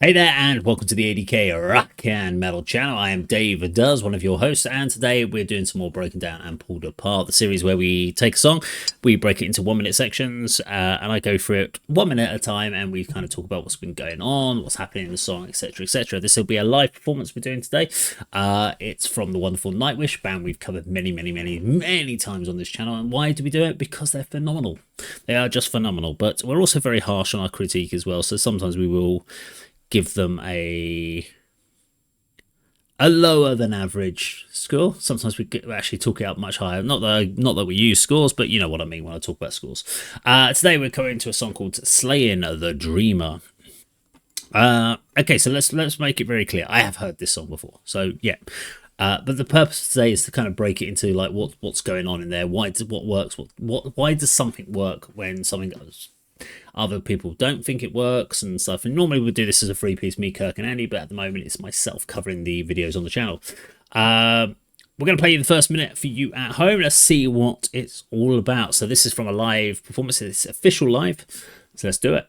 Hey there, and welcome to the A.D.K Rock and Metal channel. I am Dave Does, one of your hosts, and today we're doing some more Broken Down and Pulled Apart, the series where we take a song, we break it into 1 minute sections, and I go through it 1 minute at a time, and we kind of talk about what's been going on, what's happening in the song, etc, etc. This will be a live performance we're doing today. It's from the wonderful Nightwish, band we've covered many times on this channel. And why do we do it? Because they're phenomenal. They are just phenomenal, but we're also very harsh on our critique as well, so sometimes we will give them a lower than average score. Sometimes we actually talk it up much higher. Not that we use scores, but you know what I mean when I talk about scores. Today we're coming to a song called "Slaying the Dreamer." Okay, so let's make it very clear. I have heard this song before, so yeah. But the purpose today is to kind of break it into like what's going on in there. Why does something work when something goes? Other people don't think it works and stuff, and normally we do this as a three-piece, me, Kirk and Andy, but at the moment it's myself covering the videos on the channel. We're going to play you the first minute for you at home. Let's see what it's all about. So this is from a live performance. It's official live, so let's do it.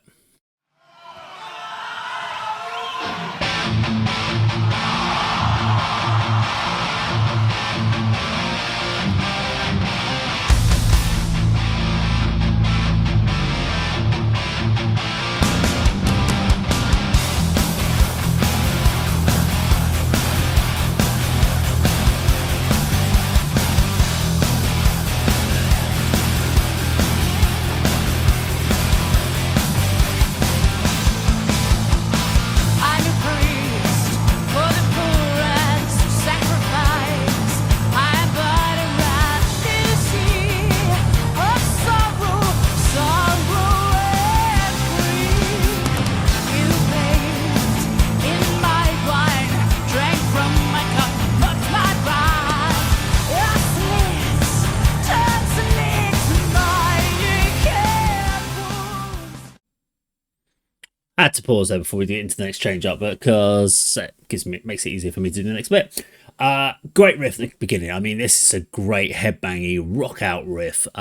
I had to pause there before we get into the next change up, because it makes it easier for me to do the next bit. Great riff at the beginning. I mean, this is a great headbangy rock out riff. It's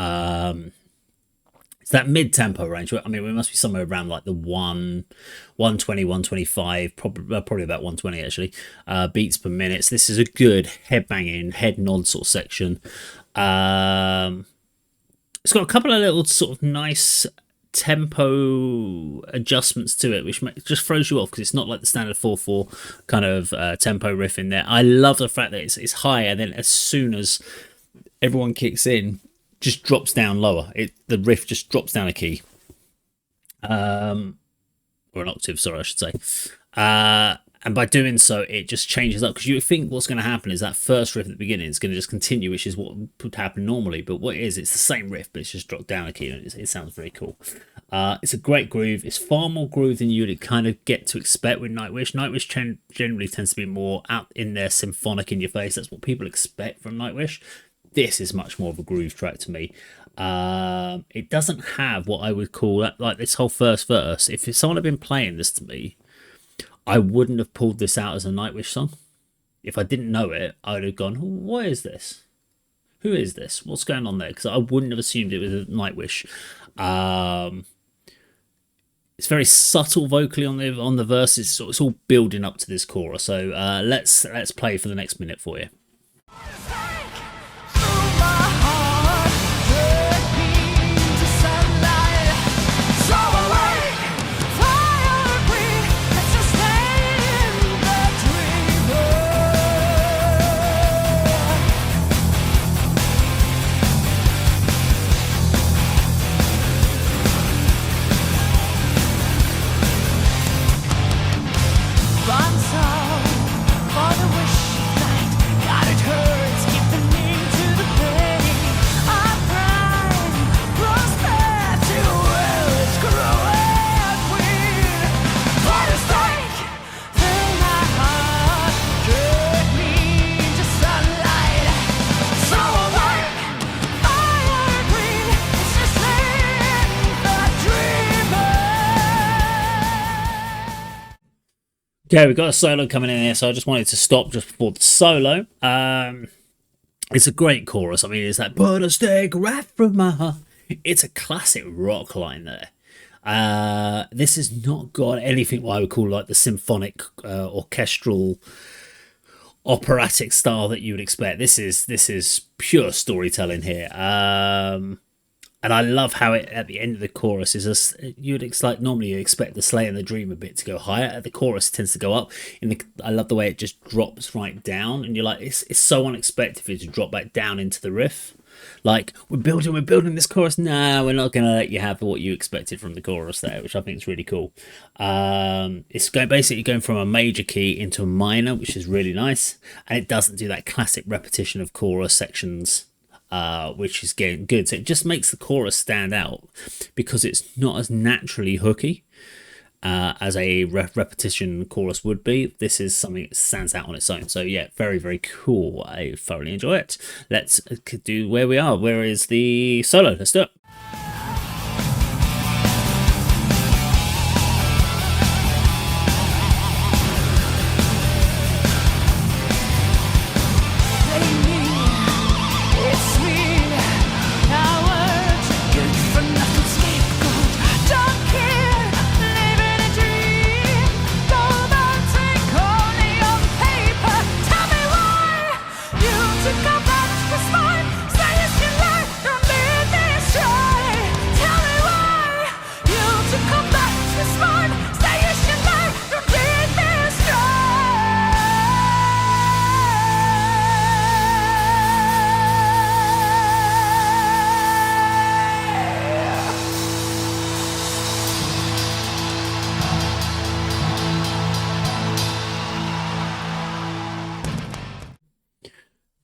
that mid-tempo range. I mean, we must be somewhere around like the 120, 125, probably about 120 actually, beats per minute. So this is a good headbanging, head nod sort of section. It's got a couple of little sort of nice tempo adjustments to it, which just throws you off because it's not like the standard 4/4 kind of tempo riff in there. I love the fact that it's high, and then as soon as everyone kicks in, just drops down lower. The riff just drops down a key, or an octave, sorry, I should say. And by doing so, it just changes up, because you think what's going to happen is that first riff at the beginning is going to just continue, which is what would happen normally. But what it is, it's the same riff, but it's just dropped down a key, and it sounds very cool. It's a great groove. It's far more groove than you'd kind of get to expect with Nightwish. Nightwish generally tends to be more out in there, symphonic, in your face. That's what people expect from Nightwish. This is much more of a groove track to me. It doesn't have what I would call that, like this whole first verse. If someone had been playing this to me, I wouldn't have pulled this out as a Nightwish song. If I didn't know it, I would have gone, what is this? Who is this? What's going on there? Because I wouldn't have assumed it was a Nightwish. It's very subtle vocally on the verses, so it's all building up to this chorus. So let's play for the next minute for you. Okay, we've got a solo coming in here, so I just wanted to stop just before the solo. It's a great chorus. I mean, it's that, "Put a stake right through my heart." It's a classic rock line there. This has not got anything what I would call like the symphonic, orchestral, operatic style that you would expect. This is pure storytelling here. And I love how it at the end of the chorus is like normally you expect the Slay and the Dreamer bit to go higher. At the chorus it tends to go up. I love the way it just drops right down, and you're like, it's so unexpected for it to drop back down into the riff. Like, we're building this chorus. No, we're not going to let you have what you expected from the chorus there, which I think is really cool. Basically going from a major key into a minor, which is really nice, and it doesn't do that classic repetition of chorus sections, which is getting good. So it just makes the chorus stand out because it's not as naturally hooky as a repetition chorus would be. This is something that stands out on its own. So yeah, very, very cool. I thoroughly enjoy it. Let's do where we are. Where is the solo? Let's do it.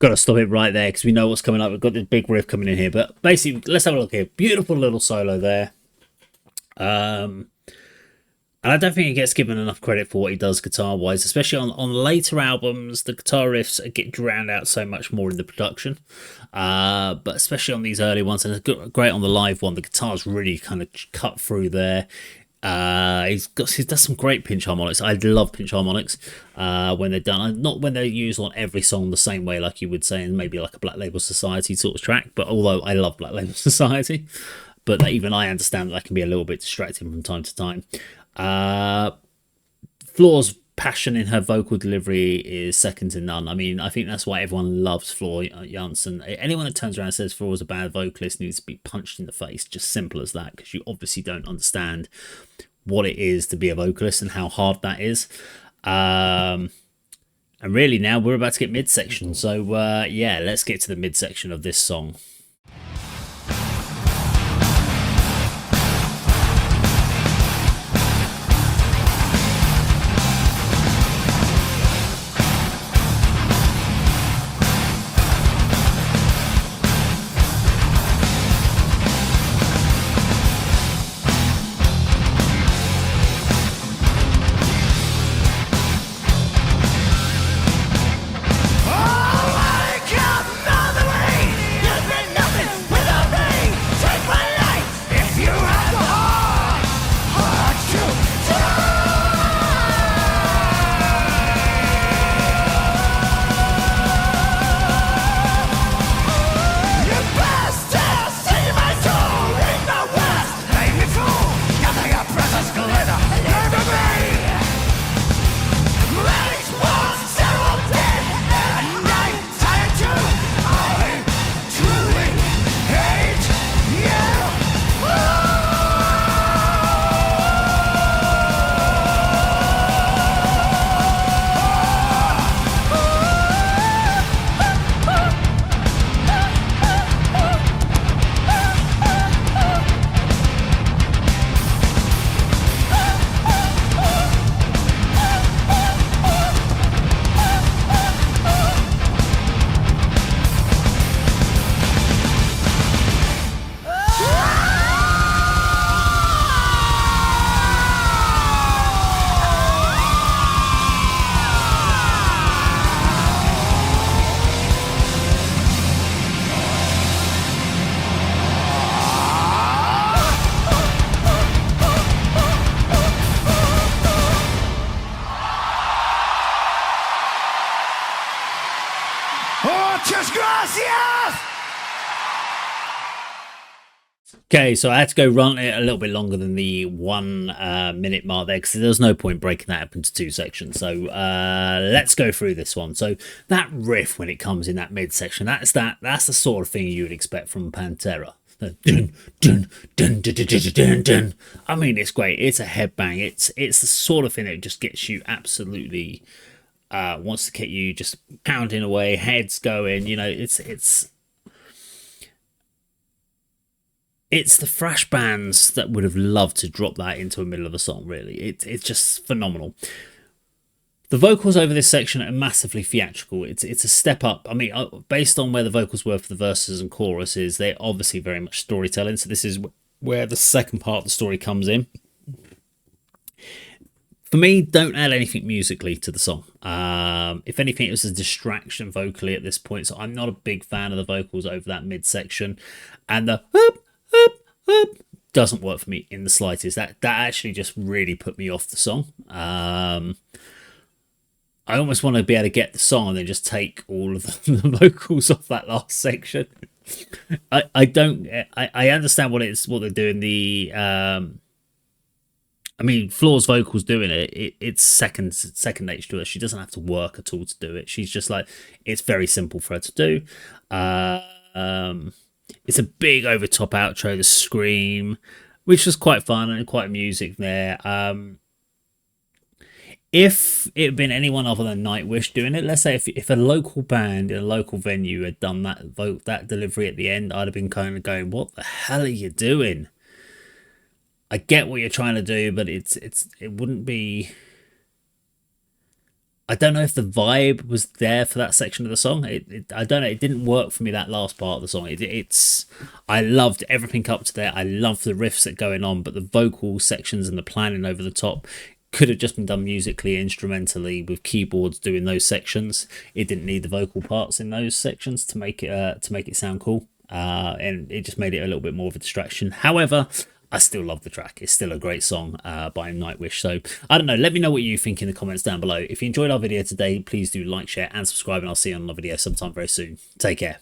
Got to stop it right there because we know what's coming up. We've got this big riff coming in here, but basically, let's have a look here. Beautiful little solo there. And I don't think he gets given enough credit for what he does guitar-wise, especially on later albums. The guitar riffs get drowned out so much more in the production, but especially on these early ones, and it's great on the live one. The guitar's really kind of cut through there. He does some great pinch harmonics. I love pinch harmonics when they're done. Not when they're used on every song the same way, like you would say in maybe like a Black Label Society sort of track. But although I love Black Label Society, but even I understand that can be a little bit distracting from time to time. Floor's passion in her vocal delivery is second to none. I mean, I think that's why everyone loves Floor Jansen. Anyone that turns around and says Floor is a bad vocalist needs to be punched in the face. Just simple as that, because you obviously don't understand what it is to be a vocalist and how hard that is. And really now we're about to get midsection. So yeah, let's get to the midsection of this song. Okay, so I had to go run it a little bit longer than the 1 minute mark there because there's no point breaking that up into two sections. So let's go through this one. So that riff when it comes in that midsection, that's the sort of thing you would expect from Pantera. Dun, dun, dun, dun, dun, dun, dun, dun. I mean, it's great. It's a headbang. It's the sort of thing that just gets you absolutely wants to get you just pounding away, heads going. You know, it's the thrash bands that would have loved to drop that into the middle of a song. Really, it's just phenomenal. The vocals over this section are massively theatrical. It's a step up. I mean, based on where the vocals were for the verses and choruses, they're obviously very much storytelling. So this is where the second part of the story comes in. For me, don't add anything musically to the song. If anything, it was a distraction vocally at this point. So I'm not a big fan of the vocals over that midsection, and the doesn't work for me in the slightest. That actually just really put me off the song. I almost want to be able to get the song and then just take all of the vocals off that last section. I understand what they're doing. I mean, Floor's vocals doing it's second nature to her. She doesn't have to work at all to do it. She's just like, it's very simple for her to do. It's a big over top outro, the scream, which was quite fun and quite music there. If it had been anyone other than Nightwish doing it, let's say if a local band in a local venue had done that delivery at the end, I'd have been kind of going, what the hell are you doing? I get what you're trying to do, but it wouldn't be. I don't know if the vibe was there for that section of the song. I don't know. It didn't work for me, that last part of the song. I loved everything up to there. I loved the riffs that are going on, but the vocal sections and the planning over the top could have just been done musically, instrumentally, with keyboards doing those sections. It didn't need the vocal parts in those sections to make it sound cool, and it just made it a little bit more of a distraction. However, I still love the track. It's still a great song by Nightwish. So I don't know. Let me know what you think in the comments down below. If you enjoyed our video today, please do like, share, and subscribe, and I'll see you on another video sometime very soon. Take care.